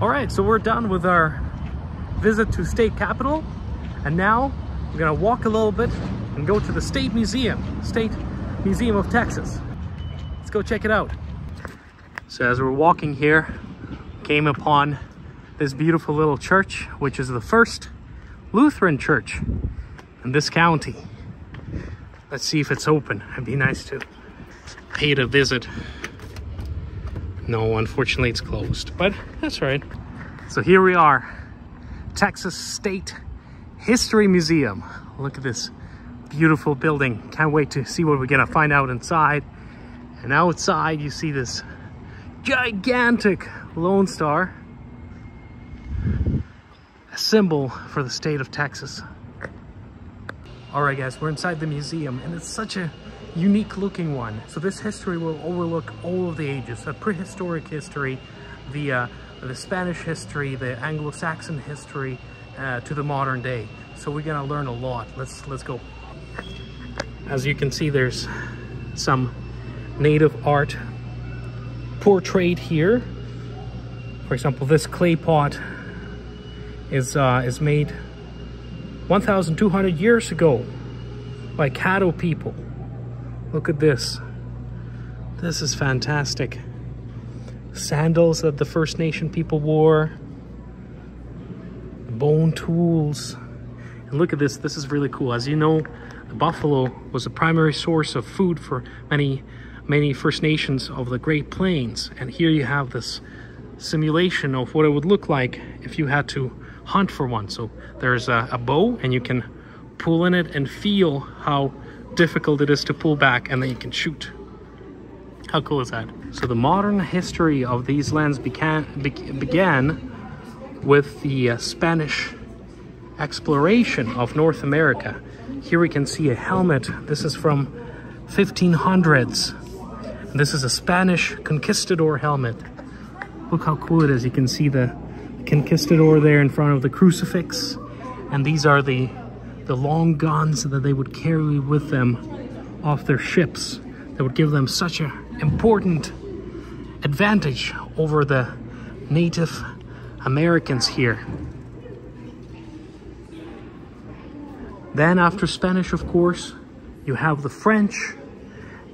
All right, so we're done with our visit to state capitol, and now we're gonna walk a little bit and go to the State Museum of Texas. Let's go check it out. So as we're walking here, came upon this beautiful little church, which is the first Lutheran church in this county. Let's see if it's open. It'd be nice to pay it a visit. No, unfortunately it's closed, but that's right. So here we are, Texas State History Museum. Look at this beautiful building. Can't wait to see what we're gonna find out inside. And outside you see this gigantic Lone Star, a symbol for the state of Texas. All right guys, we're inside the museum, and it's such a unique looking one. So this history will overlook all of the ages, the prehistoric history, the Spanish history, the Anglo-Saxon history, to the modern day. So we're gonna learn a lot. Let's go. As you can see, there's some native art portrayed here. For example, this clay pot is made 1,200 years ago by Caddo people. Look at this. This is fantastic. Sandals that the First Nation people wore. Bone tools. And look at this. This is really cool. As you know, the buffalo was a primary source of food for many First Nations of the Great Plains. And here you have this simulation of what it would look like if you had to hunt for one. So there's a bow, and you can pull in it and feel how difficult it is to pull back, and then you can shoot. How cool is that? So the modern history of these lands began with the Spanish exploration of North America. Here we can see a helmet. This is from 1500s. And this is a Spanish conquistador helmet. Look how cool it is. You can see the conquistador there in front of the crucifix. And these are the long guns that they would carry with them off their ships. That would give them such an important advantage over the Native Americans here. Then after Spanish, of course, you have the French,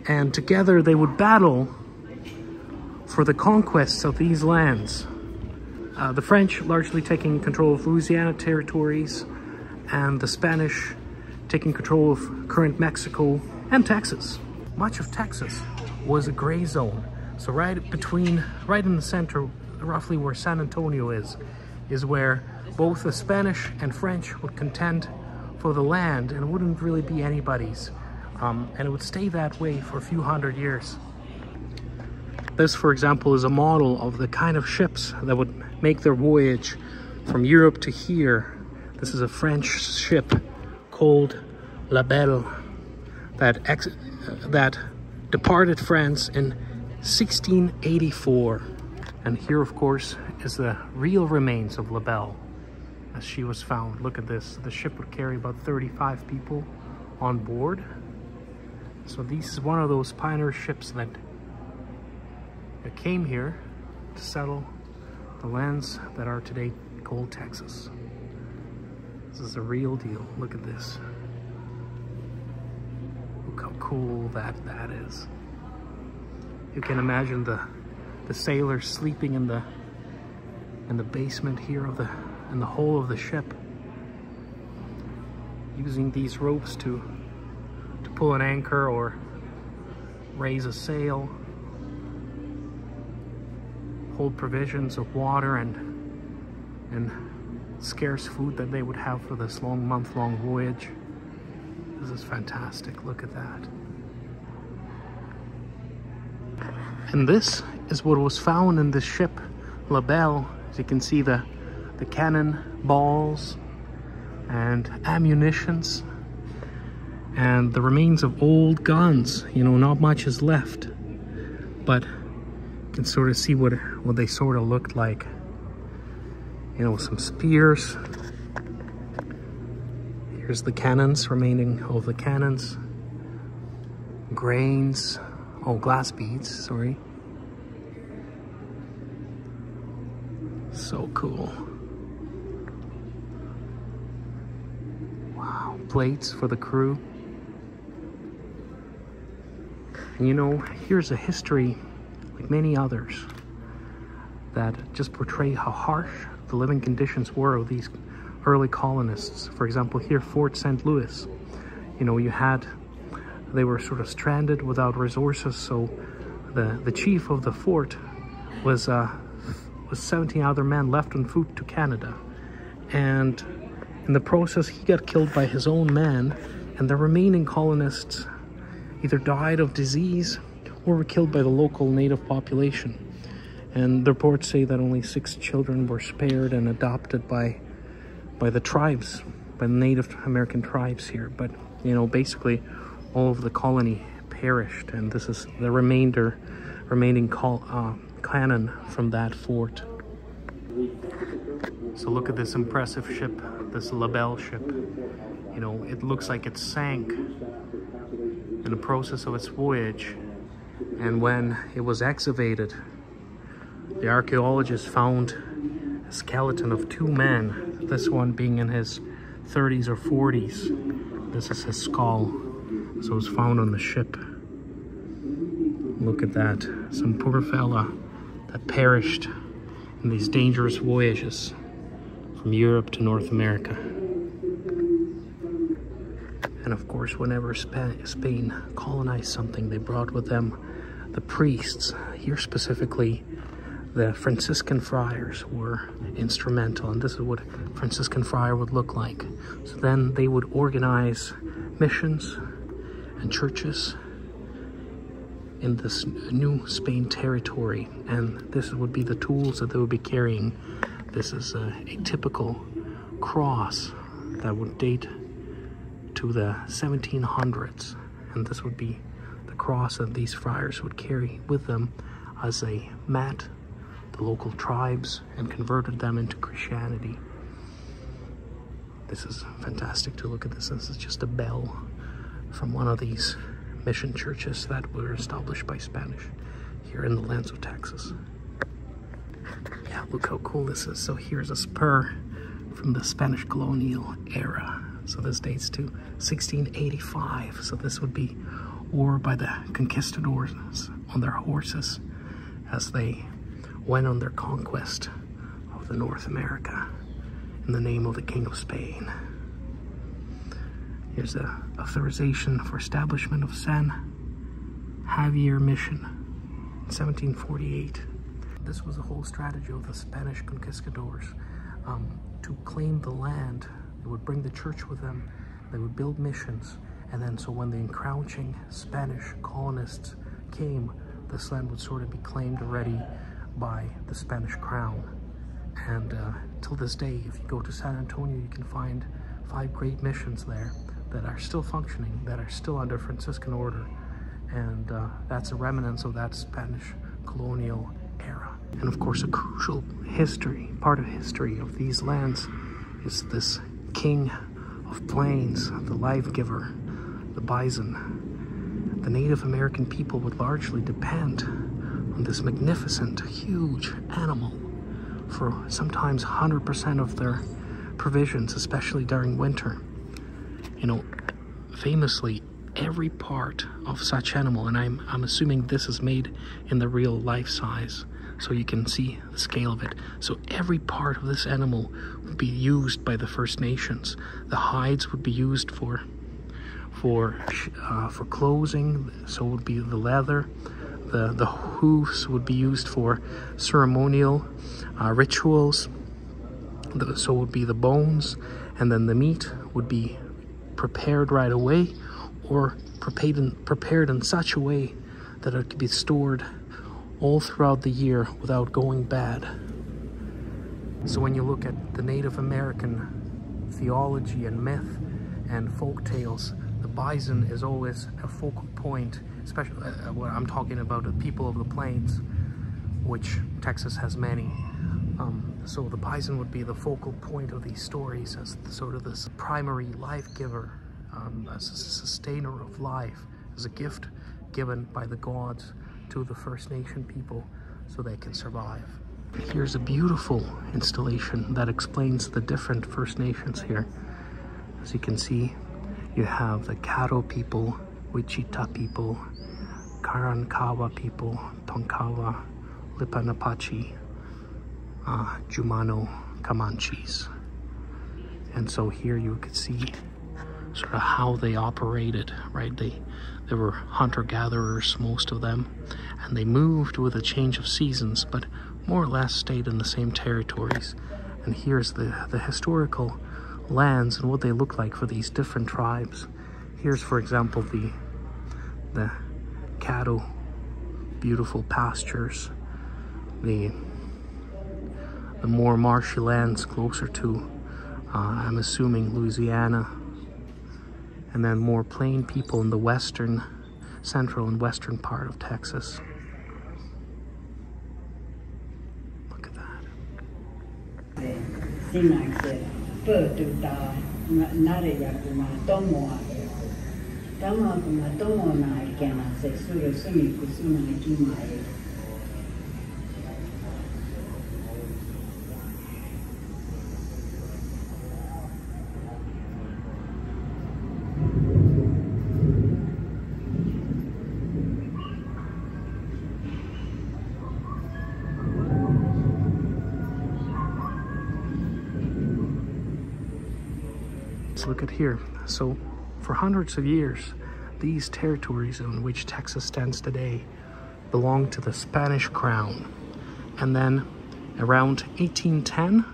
and together they would battle for the conquests of these lands. The French largely taking control of Louisiana territories, and the Spanish taking control of current Mexico and Texas. Much of Texas was a gray zone. So right in the center, roughly where San Antonio is where both the Spanish and French would contend for the land, and it wouldn't really be anybody's. And it would stay that way for a few hundred years. This, for example, is a model of the kind of ships that would make their voyage from Europe to here. This is a French ship called La Belle that departed France in 1684. And here, of course, is the real remains of La Belle as she was found. Look at this. The ship would carry about 35 people on board. So this is one of those pioneer ships that came here to settle the lands that are today called Texas. This is the real deal. Look at this. Look how cool that is. You can imagine the sailors sleeping in the basement here in the hull of the ship, using these ropes to pull an anchor or raise a sail, hold provisions of water and scarce food that they would have for this month-long voyage. This is fantastic. Look at that. And this is what was found in this ship, La Belle. As you can see, the cannon balls and ammunitions and the remains of old guns. You know, not much is left, but you can sort of see what they sort of looked like. You know, some spears. Here's the cannons, remaining of the cannons. Grains, glass beads, sorry. So cool. Wow, plates for the crew. And you know, here's a history like many others that just portray how harsh the living conditions were of these early colonists. For example, here, Fort St. Louis. You know, they were sort of stranded without resources, so the chief of the fort was 17 other men left on foot to Canada. And in the process, he got killed by his own men, and the remaining colonists either died of disease or were killed by the local native population. And the reports say that only 6 children were spared and adopted by the tribes, by the Native American tribes here. But, you know, basically all of the colony perished, and this is the remaining cannon from that fort. So look at this impressive ship, this LaBelle ship. You know, it looks like it sank in the process of its voyage, and when it was excavated, the archaeologists found a skeleton of 2 men, this one being in his 30s or 40s. This is his skull, so it was found on the ship. Look at that, some poor fella that perished in these dangerous voyages from Europe to North America. And of course, whenever Spain colonized something, they brought with them the priests. Here specifically, the Franciscan friars were instrumental, and this is what a Franciscan friar would look like. So then they would organize missions and churches in this new Spain territory, and this would be the tools that they would be carrying. This is a typical cross that would date to the 1700s, and this would be the cross that these friars would carry with them as they met the local tribes and converted them into Christianity. This is fantastic to look at this. This is just a bell from one of these mission churches that were established by Spanish here in the lands of Texas. Yeah, look how cool this is. So here's a spur from the Spanish colonial era. So this dates to 1685. So this would be war by the conquistadors on their horses as they went on their conquest of the North America in the name of the King of Spain. Here's the authorization for establishment of San Javier Mission in 1748. This was the whole strategy of the Spanish conquistadors to claim the land. They would bring the church with them, they would build missions, and then so when the encroaching Spanish colonists came, this land would sort of be claimed already by the Spanish crown. And till this day, if you go to San Antonio, you can find 5 great missions there that are still functioning, that are still under Franciscan order, and that's a remnants of that Spanish colonial era. And of course, a crucial part of history of these lands is this king of plains, the life giver, the bison. The Native American people would largely depend on this magnificent, huge animal for sometimes 100% of their provisions, especially during winter. You know, famously, every part of such animal, and I'm assuming this is made in the real life size, so you can see the scale of it. So every part of this animal would be used by the First Nations. The hides would be used for clothing, so it would be the leather. The hooves would be used for ceremonial rituals. So it would be the bones, and then the meat would be prepared right away, or prepared in such a way that it could be stored all throughout the year without going bad. So when you look at the Native American theology and myth and folk tales, the bison is always a focal point, especially when I'm talking about the people of the plains, which Texas has many. So the bison would be the focal point of these stories as sort of this primary life giver, as a sustainer of life, as a gift given by the gods to the First Nation people so they can survive. Here's a beautiful installation that explains the different First Nations here. As you can see, you have the Caddo people, Wichita people, Karankawa people, Tonkawa, Lipanapachi, Jumano, Comanches. And so here you could see sort of how they operated, right? They were hunter-gatherers, most of them, and they moved with a change of seasons, but more or less stayed in the same territories. And here's the historical lands and what they look like for these different tribes. Here's, for example, the Caddo, beautiful pastures, the more marshy lands closer to, I'm assuming, Louisiana, and then more plain people in the central and western part of Texas. Look at that. Let's look at here. So for hundreds of years, these territories on which Texas stands today belonged to the Spanish crown. And then around 1810,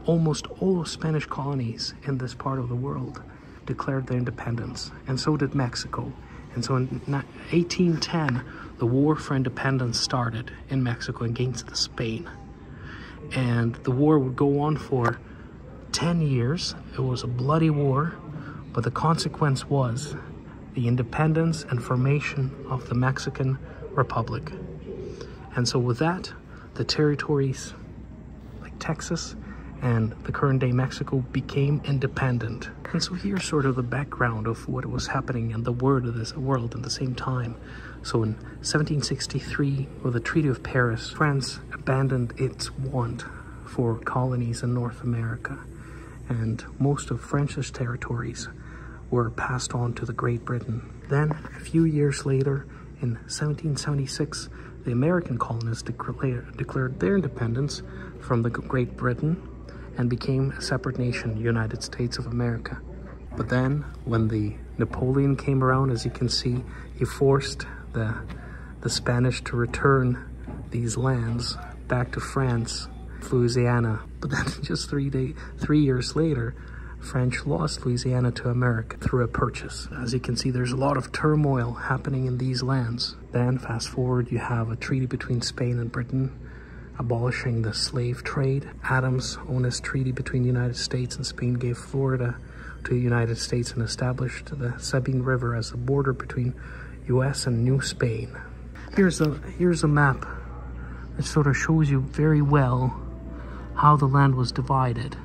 almost all Spanish colonies in this part of the world declared their independence, and so did Mexico. And so in 1810, the War for Independence started in Mexico against Spain. And the war would go on for 10 years. It was a bloody war, but the consequence was the independence and formation of the Mexican Republic. And so with that, the territories like Texas and the current day Mexico became independent. And so here's sort of the background of what was happening in the world at the same time. So in 1763, with the Treaty of Paris, France abandoned its want for colonies in North America, and most of French's territories were passed on to the Great Britain. Then, a few years later, in 1776, the American colonists declared their independence from the Great Britain and became a separate nation, the United States of America. But then, when Napoleon came around, as you can see, he forced the Spanish to return these lands back to France, Louisiana. But then just 3 years later, French lost Louisiana to America through a purchase. As you can see, there's a lot of turmoil happening in these lands. Then fast forward, you have a treaty between Spain and Britain abolishing the slave trade. Adams-Onis Treaty between the United States and Spain gave Florida to the United States and established the Sabine River as the border between US and New Spain. Here's a map that sort of shows you very well how the land was divided.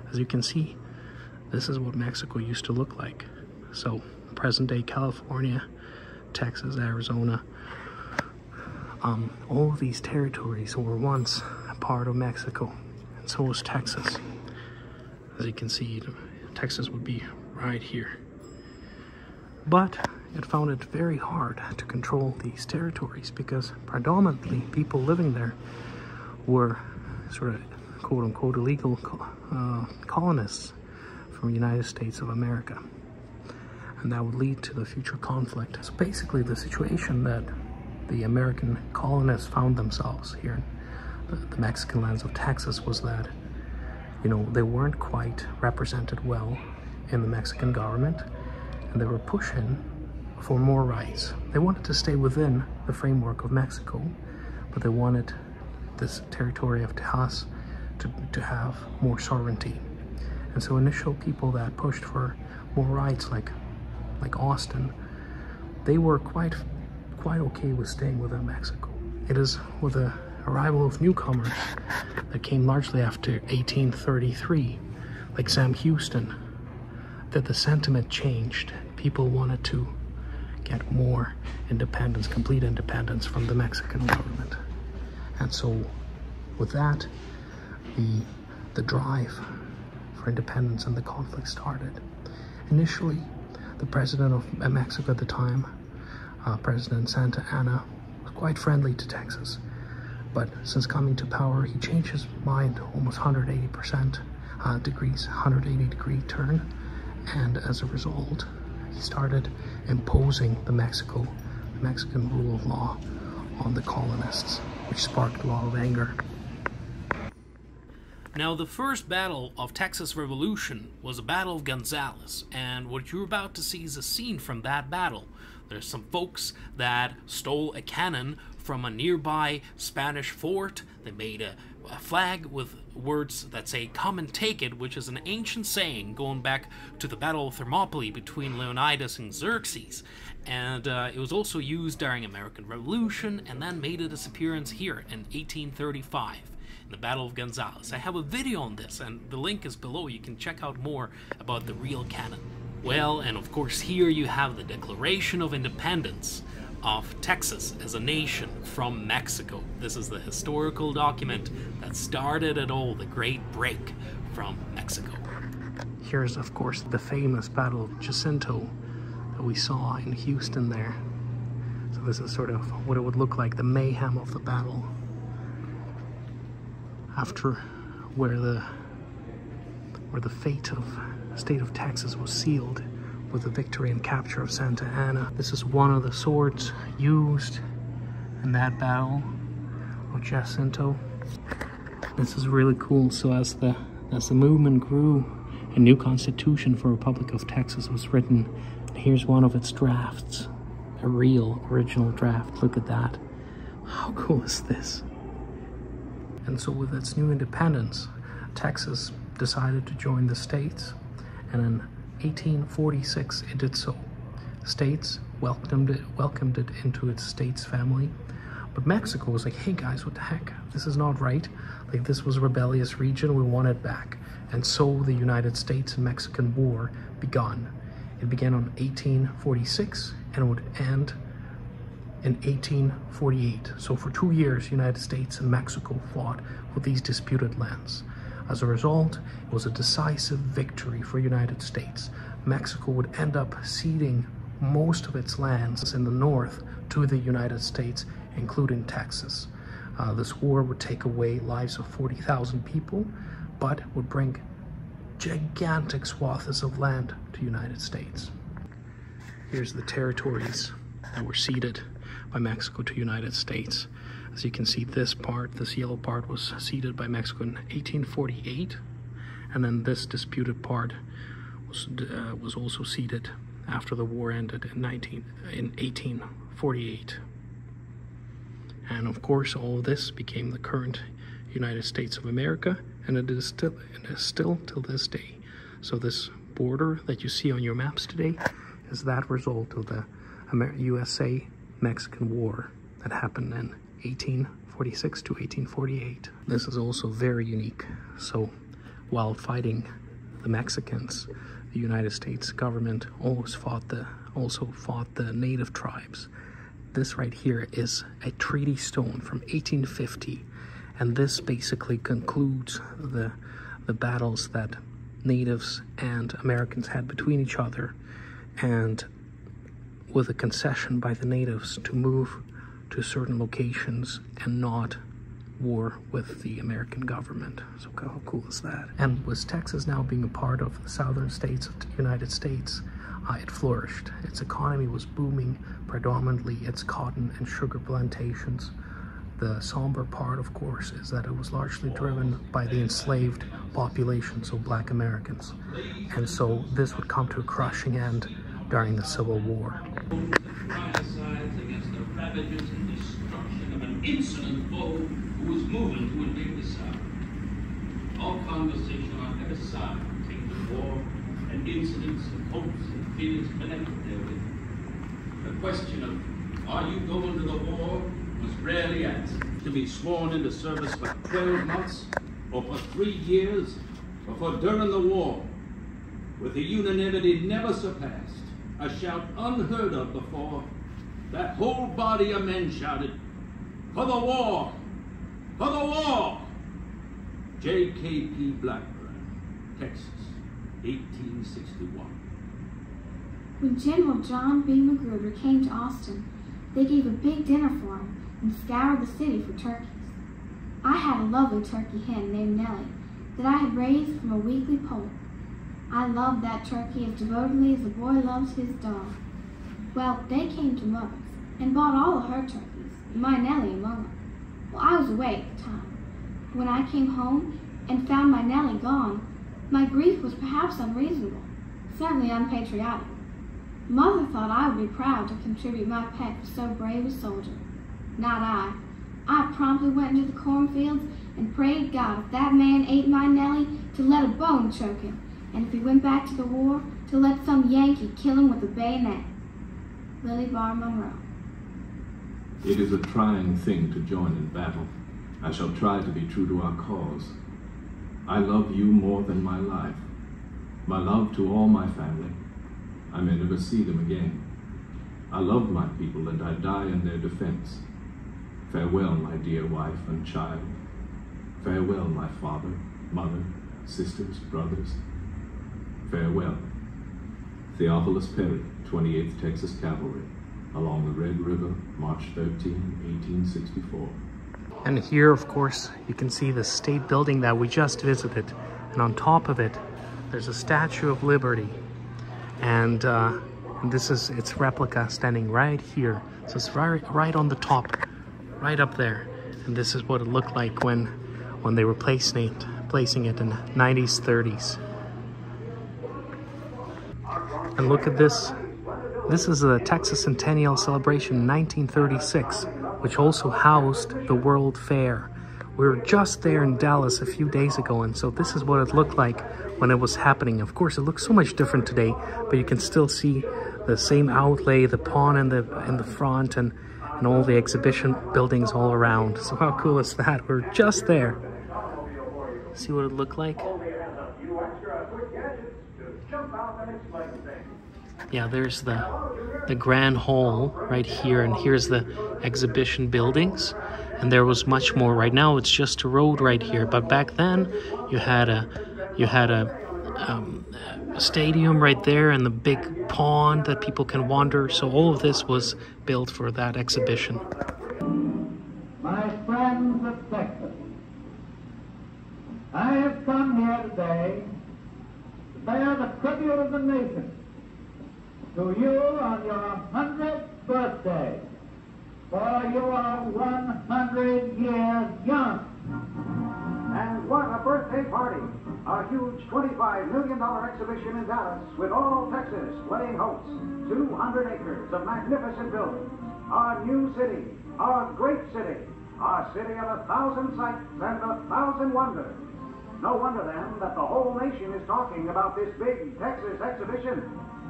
As you can see, this is what Mexico used to look like. So present-day California, Texas, Arizona, all of these territories were once a part of Mexico, and so was Texas. As you can see, Texas would be right here. But it found it very hard to control these territories because predominantly people living there were sort of quote-unquote illegal colonists from the United States of America. And that would lead to the future conflict. So basically the situation that the American colonists found themselves here in the Mexican lands of Texas was that, you know, they weren't quite represented well in the Mexican government, and they were pushing for more rights. They wanted to stay within the framework of Mexico, but they wanted this territory of Tejas to have more sovereignty. And so initial people that pushed for more rights, like Austin, they were quite okay with staying within Mexico. It is with the arrival of newcomers that came largely after 1833, like Sam Houston, that the sentiment changed. People wanted to get more independence, complete independence from the Mexican government. And so with that, the drive for independence and the conflict started. Initially, the president of Mexico at the time, President Santa Anna, was quite friendly to Texas. But since coming to power, he changed his mind almost 180 degree turn. And as a result, he started imposing the Mexican rule of law on the colonists, which sparked a lot of anger. Now, the first battle of Texas Revolution was the Battle of Gonzales, and what you're about to see is a scene from that battle. There's some folks that stole a cannon from a nearby Spanish fort. They made a flag with words that say, "Come and take it," which is an ancient saying going back to the Battle of Thermopylae between Leonidas and Xerxes. And it was also used during American Revolution, and then made its appearance here in 1835. In the Battle of Gonzales. I have a video on this, and the link is below. You can check out more about the real cannon. Well, and of course here you have the Declaration of Independence of Texas as a nation from Mexico. This is the historical document that started it all, the great break from Mexico. Here's, of course, the famous Battle of Jacinto that we saw in Houston there. So this is sort of what it would look like, the mayhem of the battle. After where the fate of the state of Texas was sealed with the victory and capture of Santa Anna. This is one of the swords used in that battle of Jacinto. This is really cool. So as the movement grew, a new constitution for Republic of Texas was written. And here's one of its drafts, a real original draft. Look at that. How cool is this? And so with its new independence, Texas decided to join the states, and in 1846 it did so. States welcomed it into its states family, but Mexico was like, hey guys, what the heck? This is not right. Like, this was a rebellious region, we want it back. And so the United States and Mexican War began. It began on 1846 and would end in 1848. So for 2 years, United States and Mexico fought with these disputed lands. As a result, it was a decisive victory for United States. Mexico would end up ceding most of its lands in the north to the United States, including Texas. This war would take away lives of 40,000 people, but would bring gigantic swaths of land to United States. Here's the territories that were ceded by Mexico to United States. As you can see, this yellow part was ceded by Mexico in 1848, and then this disputed part was also ceded after the war ended in 1848. And of course, all of this became the current United States of America, and it is still till this day. So this border that you see on your maps today is that result of the USA-Mexican War that happened in 1846 to 1848. This is also very unique. So while fighting the Mexicans, the United States government also fought the native tribes. This right here is a treaty stone from 1850, and this basically concludes the battles that natives and Americans had between each other, and with a concession by the natives to move to certain locations and not war with the American government. So how cool is that? And with Texas now being a part of the southern states of the United States, it flourished. Its economy was booming, predominantly its cotton and sugar plantations. The somber part, of course, is that it was largely driven by the enslaved population, so Black Americans. And so this would come to a crushing end during the Civil War. Against the ravages and destruction of an insolent foe who was moving to invade the South. All conversation on every side pertained to war and incidents and hopes and fears connected therewith. The question of, are you going to the war, was rarely asked. To be sworn into service for 12 months, or for 3 years, or for during the war, with a unanimity never surpassed, a shout unheard of before. That whole body of men shouted, "For the war! For the war!" J.K.P. Blackburn, Texas, 1861. When General John B. Magruder came to Austin, they gave a big dinner for him and scoured the city for turkeys. I had a lovely turkey hen named Nellie that I had raised from a weekly poult. I loved that turkey as devotedly as a boy loves his dog. Well, they came to Mother's and bought all of her turkeys, my Nellie among them. Well, I was away at the time. When I came home and found my Nellie gone, my grief was perhaps unreasonable, certainly unpatriotic. Mother thought I would be proud to contribute my pet for so brave a soldier. Not I. I promptly went into the cornfields and prayed God if that man ate my Nellie to let a bone choke him, and if he went back to the war, to let some Yankee kill him with a bayonet. Lily Bar Monroe. It is a trying thing to join in battle. I shall try to be true to our cause. I love you more than my life. My love to all my family. I may never see them again. I love my people and I die in their defense. Farewell, my dear wife and child. Farewell, my father, mother, sisters, brothers. Farewell. Theophilus Perry, 28th Texas Cavalry, along the Red River, March 13, 1864. And here, of course, you can see the state building that we just visited. And on top of it, there's a Statue of Liberty. And this is its replica standing right here. So it's right on the top, right up there. And this is what it looked like when they were placing it in the 90s, 30s. And look at this. This is a Texas Centennial Celebration in 1936, which also housed the World Fair. We were just there in Dallas a few days ago, and so this is what it looked like when it was happening. Of course, it looks so much different today, but you can still see the same outlay, the pond in the front, and all the exhibition buildings all around. So how cool is that? We're just there. See what it looked like? Yeah, there's the Grand Hall right here, and here's the exhibition buildings. And there was much more. Right now it's just a road right here, but back then you had a stadium right there and the big pond that people can wander. So all of this was built for that exhibition. My friends of Texas, I have come here today to bear the tribute of the nation to you on your 100th birthday, for you are 100 years young. And what a birthday party! A huge $25 million exhibition in Dallas with all Texas playing host. 200 acres of magnificent buildings. A new city, a great city, a city of 1,000 sights and 1,000 wonders. No wonder then that the whole nation is talking about this big Texas exhibition.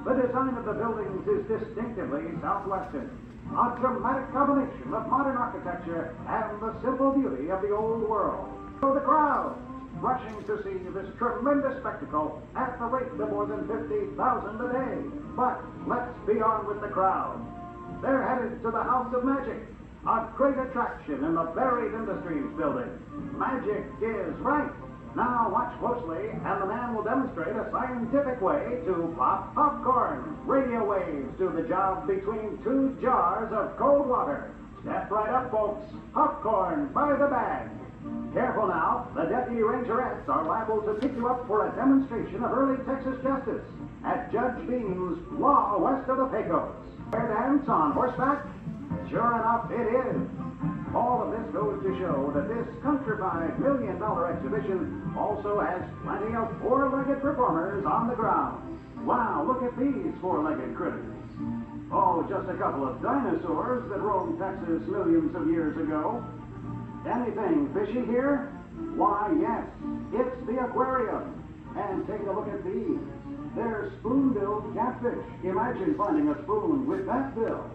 The design of the buildings is distinctively Southwestern. A dramatic combination of modern architecture and the simple beauty of the old world. So the crowd rushing to see this tremendous spectacle at the rate of more than 50,000 a day. But let's be on with the crowd. They're headed to the House of Magic, a great attraction in the Buried Industries building. Magic is right. Now watch closely, and the man will demonstrate a scientific way to pop popcorn. Radio waves do the job between 2 jars of cold water. Step right up, folks. Popcorn by the bag. Careful now, the deputy rangerettes are liable to pick you up for a demonstration of early Texas justice at Judge Beam's Law West of the Pecos. Fair dance on horseback? Sure enough, it is. All of this goes to show that this countrified $1 million exhibition also has plenty of 4-legged performers on the ground. Wow, look at these 4-legged critters. Oh, just a couple of dinosaurs that roamed Texas millions of years ago. Anything fishy here? Why, yes, it's the aquarium. And take a look at these. They're spoon-billed catfish. Imagine finding a spoon with that bill.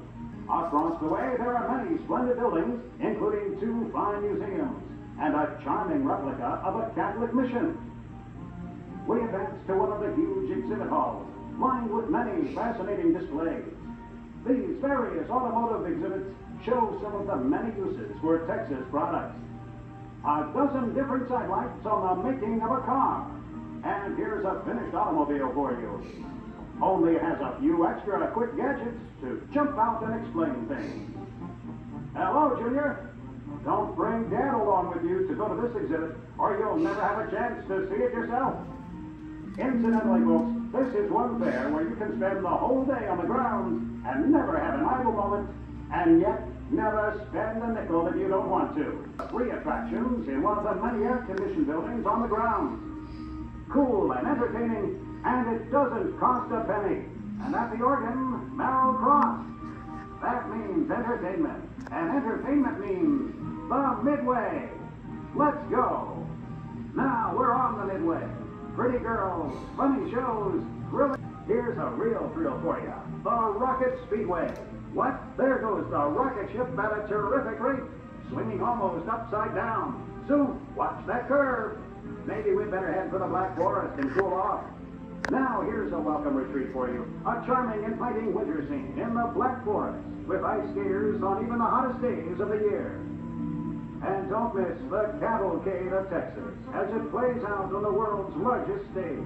Across the way, there are many splendid buildings, including 2 fine museums and a charming replica of a Catholic mission. We advance to one of the huge exhibit halls, lined with many fascinating displays. These various automotive exhibits show some of the many uses for Texas products. A dozen different sidelights on the making of a car. And here's a finished automobile for you. Only it has a few extra quick gadgets to jump out and explain things. Hello, Junior. Don't bring Dad along with you to go to this exhibit, or you'll never have a chance to see it yourself. Incidentally, folks, this is one fair where you can spend the whole day on the grounds and never have an idle moment, and yet never spend a nickel if you don't want to. Free attractions in one of the many air-conditioned buildings on the grounds. Cool and entertaining, and it doesn't cost a penny. And at the organ, Merrill Cross. That means entertainment, and entertainment means the Midway. Let's go. Now we're on the Midway. Pretty girls, funny shows, thrilling. Here's a real thrill for you. The Rocket Speedway. What? There goes the rocket ship at a terrific rate, swinging almost upside down. Soon, watch that curve. Maybe we'd better head for the Black Forest and cool off. Now here's a welcome retreat for you. A charming, inviting winter scene in the Black Forest with ice skaters on even the hottest days of the year. And don't miss the Cavalcade of Texas as it plays out on the world's largest stage.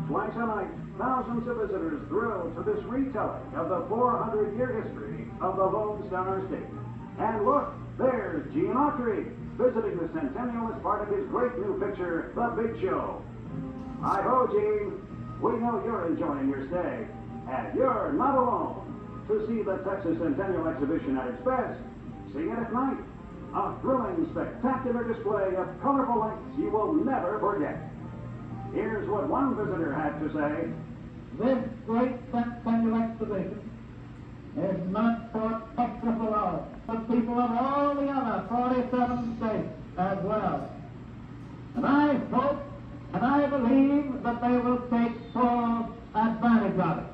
Twice a night, thousands of visitors thrill to this retelling of the 400-year history of the Lone Star State. And look, there's Gene Autry visiting the Centennial as part of his great new picture, The Big Show. Hi-ho, Gene. We know you're enjoying your stay, and you're not alone. To see the Texas Centennial Exhibition at its best, see it at night. A thrilling, spectacular display of colorful lights you will never forget. Here's what one visitor had to say. This great Centennial Exhibition is meant for Texas alone, the people of all the other 47 states as well. And I hope and I believe that they will take full advantage of it.